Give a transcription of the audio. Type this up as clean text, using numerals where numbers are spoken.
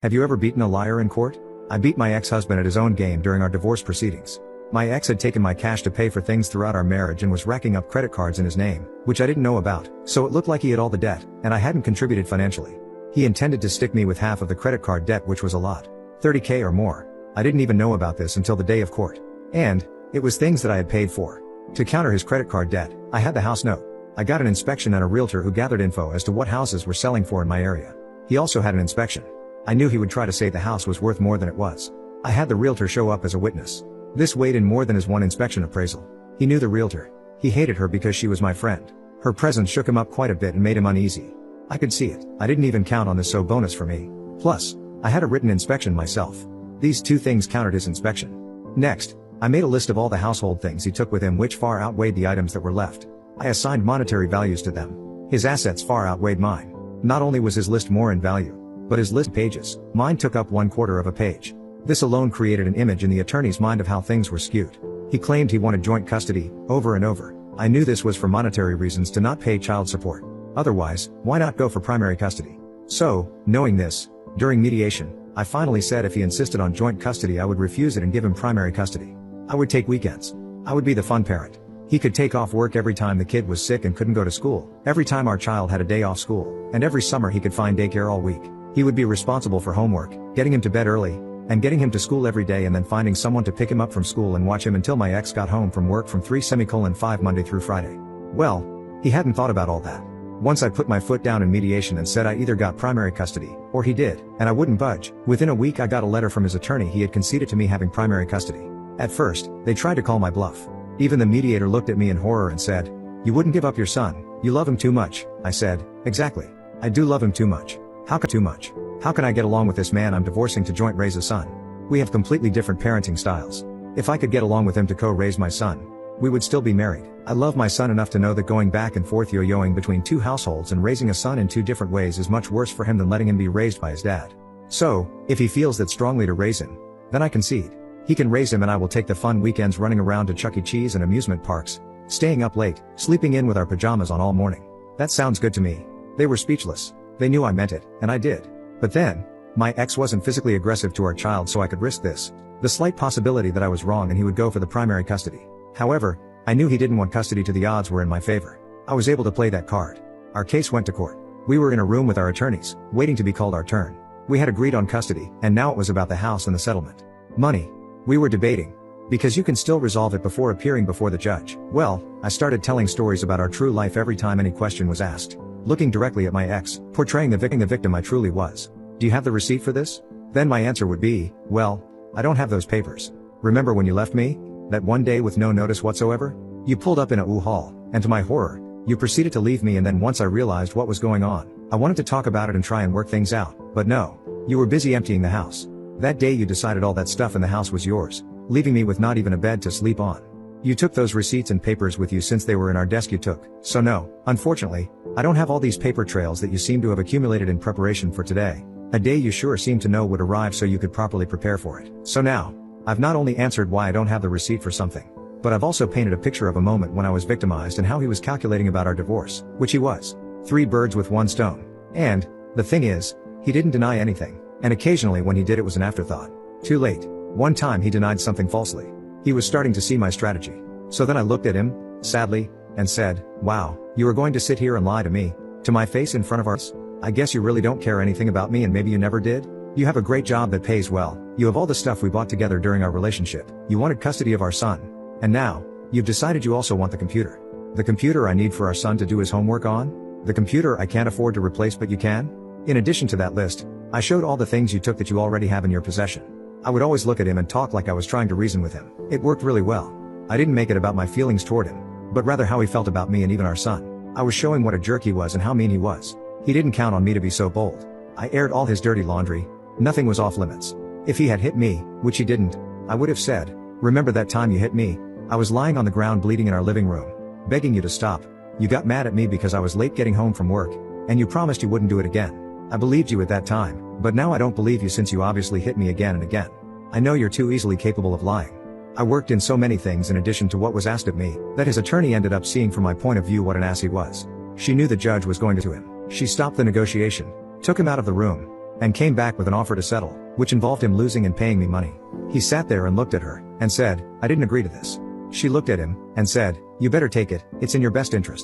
Have you ever beaten a liar in court? I beat my ex-husband at his own game during our divorce proceedings. My ex had taken my cash to pay for things throughout our marriage and was racking up credit cards in his name, which I didn't know about, so it looked like he had all the debt, and I hadn't contributed financially. He intended to stick me with half of the credit card debt, which was a lot. $30K or more. I didn't even know about this until the day of court. And it was things that I had paid for. To counter his credit card debt, I had the house note. I got an inspection and a realtor who gathered info as to what houses were selling for in my area. He also had an inspection. I knew he would try to say the house was worth more than it was. I had the realtor show up as a witness. This weighed in more than his one inspection appraisal. He knew the realtor. He hated her because she was my friend. Her presence shook him up quite a bit and made him uneasy. I could see it. I didn't even count on this, so bonus for me. Plus, I had a written inspection myself. These two things countered his inspection. Next, I made a list of all the household things he took with him, which far outweighed the items that were left. I assigned monetary values to them. His assets far outweighed mine. Not only was his list more in value, but his list pages, mine took up 1/4 of a page. This alone created an image in the attorney's mind of how things were skewed. He claimed he wanted joint custody, over and over. I knew this was for monetary reasons, to not pay child support. Otherwise, why not go for primary custody? So, knowing this, during mediation, I finally said if he insisted on joint custody, I would refuse it and give him primary custody. I would take weekends. I would be the fun parent. He could take off work every time the kid was sick and couldn't go to school, every time our child had a day off school, and every summer he could find daycare all week. He would be responsible for homework, getting him to bed early, and getting him to school every day, and then finding someone to pick him up from school and watch him until my ex got home from work from 3/5 Monday through Friday. Well, he hadn't thought about all that. Once I put my foot down in mediation and said I either got primary custody, or he did, and I wouldn't budge. Within a week I got a letter from his attorney. He had conceded to me having primary custody. At first, they tried to call my bluff. Even the mediator looked at me in horror and said, "You wouldn't give up your son, you love him too much." I said, "Exactly. I do love him too much. How can I get along with this man I'm divorcing to joint raise a son? We have completely different parenting styles. If I could get along with him to co-raise my son, we would still be married. I love my son enough to know that going back and forth yo-yoing between two households and raising a son in two different ways is much worse for him than letting him be raised by his dad. So, if he feels that strongly to raise him, then I concede. He can raise him and I will take the fun weekends running around to Chuck E. Cheese and amusement parks, staying up late, sleeping in with our pajamas on all morning. That sounds good to me." They were speechless. They knew I meant it, and I did. But then, my ex wasn't physically aggressive to our child, so I could risk this. The slight possibility that I was wrong and he would go for the primary custody. However, I knew he didn't want custody till the odds were in my favor. I was able to play that card. Our case went to court. We were in a room with our attorneys, waiting to be called our turn. We had agreed on custody, and now it was about the house and the settlement. Money. We were debating. Because you can still resolve it before appearing before the judge. Well, I started telling stories about our true life every time any question was asked. Looking directly at my ex, portraying the victim I truly was. "Do you have the receipt for this?" Then my answer would be, "Well, I don't have those papers. Remember when you left me? That one day with no notice whatsoever? You pulled up in a U-Haul, and to my horror, you proceeded to leave me, and then once I realized what was going on, I wanted to talk about it and try and work things out, but no. You were busy emptying the house. That day you decided all that stuff in the house was yours, leaving me with not even a bed to sleep on. You took those receipts and papers with you since they were in our desk you took, so no, unfortunately, I don't have all these paper trails that you seem to have accumulated in preparation for today. A day you sure seem to know would arrive so you could properly prepare for it. So now, I've not only answered why I don't have the receipt for something, but I've also painted a picture of a moment when I was victimized and how he was calculating about our divorce, which he was. 3 birds with 1 stone. And, the thing is, he didn't deny anything, and occasionally when he did it was an afterthought. Too late. One time he denied something falsely. He was starting to see my strategy. So then I looked at him, sadly, and said, "Wow, you are going to sit here and lie to me, to my face in front of us? I guess you really don't care anything about me, and maybe you never did? You have a great job that pays well, you have all the stuff we bought together during our relationship, you wanted custody of our son. And now, you've decided you also want the computer. The computer I need for our son to do his homework on? The computer I can't afford to replace but you can?" In addition to that list, I showed all the things you took that you already have in your possession. I would always look at him and talk like I was trying to reason with him. It worked really well. I didn't make it about my feelings toward him, but rather how he felt about me and even our son. I was showing what a jerk he was and how mean he was. He didn't count on me to be so bold. I aired all his dirty laundry. Nothing was off limits. If he had hit me, which he didn't, I would have said, "Remember that time you hit me? I was lying on the ground bleeding in our living room, begging you to stop. You got mad at me because I was late getting home from work, and you promised you wouldn't do it again. I believed you at that time, but now I don't believe you since you obviously hit me again and again. I know you're too easily capable of lying." I worked in so many things in addition to what was asked of me, that his attorney ended up seeing from my point of view what an ass he was. She knew the judge was going to him. She stopped the negotiation, took him out of the room, and came back with an offer to settle, which involved him losing and paying me money. He sat there and looked at her, and said, "I didn't agree to this." She looked at him, and said, "You better take it, it's in your best interest."